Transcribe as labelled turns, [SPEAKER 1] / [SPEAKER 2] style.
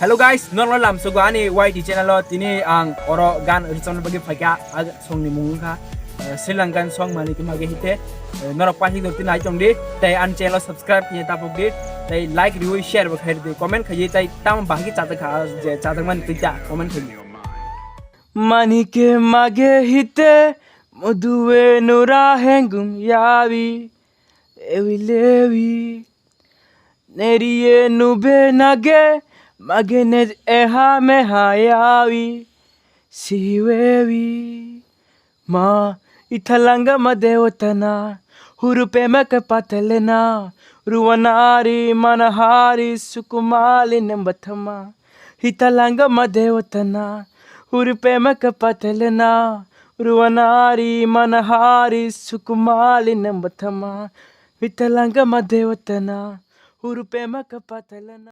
[SPEAKER 1] Hello guys, normal lam sugani YT channel lo tini ang oro gan regional bagi phaka ag song ni mungka Sri Lankan song mani ki mage hite norok pa hi tin ai chong di tai an channel subscribe ni ta pok di tai like review share ba khair di comment khayi tai tam bang ki chata kha je chata man tinta comment khayi mani ke mage hite moduwe nura hengum yavi ewi levi neriye nube nage Magenet eha mehayawi siwewi ma ithalanga madewatana hurupe makapatelena ruwanari manahari sukumali nembathama ithalanga madewatana hurupe makapatelena ruwanari manahari sukumali nembathama ithalanga madewatana hurupe makapatelena